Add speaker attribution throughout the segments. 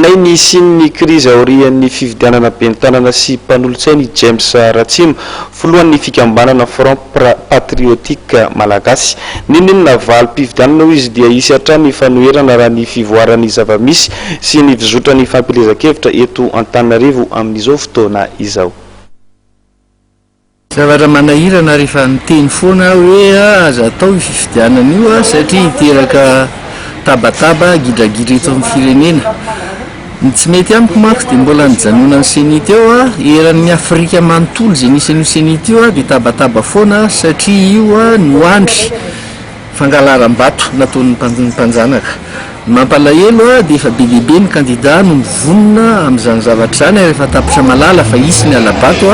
Speaker 1: Aminay ny sin'ny krizy aorian'ny fividianana ben'ny tanana sy mpanolotsainy James Ratsimo, foloan'ny fikambanana Front Patriotique Malagasy. Ninona valim-pividianana hoy izy dia isy hatrany fanoherana raha ny fivoaran'ny zavamisy sy ny fizotrany fampilezakevitra eto Antananarivo amin'izao fotoana izao.
Speaker 2: Zavatra manahirana rehefa miteny foana hoe aza atao fividianana io satria hiteraka tabataba gidragidra eto amin'ny firenena. Tsy mety amiko manko dia mbola nijanona ny senity eo eran'ny Afrika manontolo izay nisan'io senity io dia tabataba foana satria io no andry fangalaram-bato nataon'ny mpanjanaka. Mampalahelo dia efa be dia be ny kandida no mivonona amin'izany zavatra izany rehefa tapitra malala fa isy ny alabato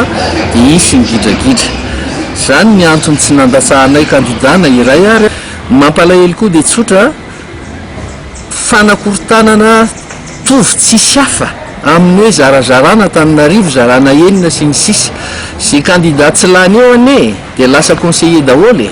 Speaker 2: dia isy ny gidragidra. Izany ny antony tsy nandatsahanay kandidana iray ary. Mampalahelo koa dia tsotra fanakorontanana tovy tsisy hafa amin'ny hoe zarazarana Antananarivo, zarana enina sy ny sisa. Sy kandida tsy lany eo ane dia lasa conseiller daholo.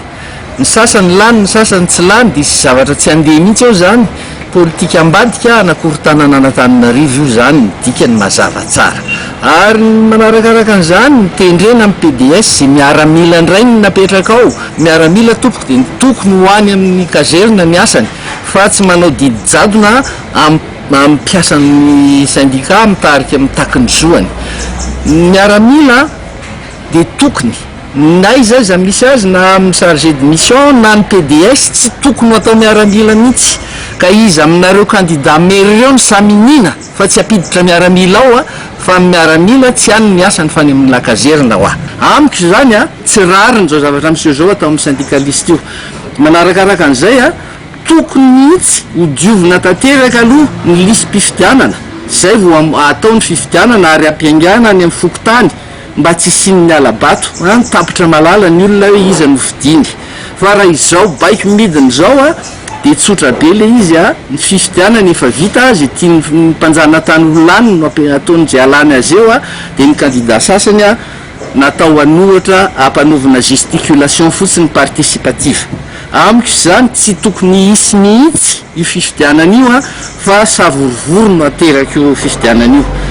Speaker 2: Ny sasany lany, ny sasany tsy lany dia sy zavatra tsy handeha mihitsy eo zany. Politika ambadika anakorontanana Antananarivo io zany ny dikany mazava tsara. Ary manarakaraka an'izany mitendrena amin'ny PDS izay miaramila indray ny napetraka ao. Miaramila tompoko dia ny tokony ho any amin'ny kazerina ny asany fa tsy manao didy jadona ampiasan'ny syndicat mitarika amin'ny takiny zoany. Miaramila dia tokony na izy misy azy na amin'ny chargé de mission na ny PDS tsy tokony atao miaramila mihitsy. Ka izy aminareo kandida maire ireo ny samy nina fa tsy apiditra miaramila ao fa miaramila tsy hany ny asany fa ny amin'ny lakazerina ho amiko izany tsy rariny zao zavatra miseho zao atao amin'ny syndicaliste io. Manarakaraka an'izay tokony mihitsy ho diovina tanteraka aloha ny listim-pifidianana zay vao atao ny fifidianana ary ampiaingana any amin'ny fokotany mba tsy sin'ny alabato tapitra malala ny olona hoe iza no fidiny. Fa raha izao baiko midiny zao dia tsotra be le izy ny fifidianana efa vita azy tiany mpanjana tany olany no ataony zay alany azy eo dia ny kandida sasany natao anohatra hampanovana gesticulation fotsiny participative. Amiko izany tsy tokony hisy mihitsy io fifidianana io fa savorovory no ateraka io fifidianana io.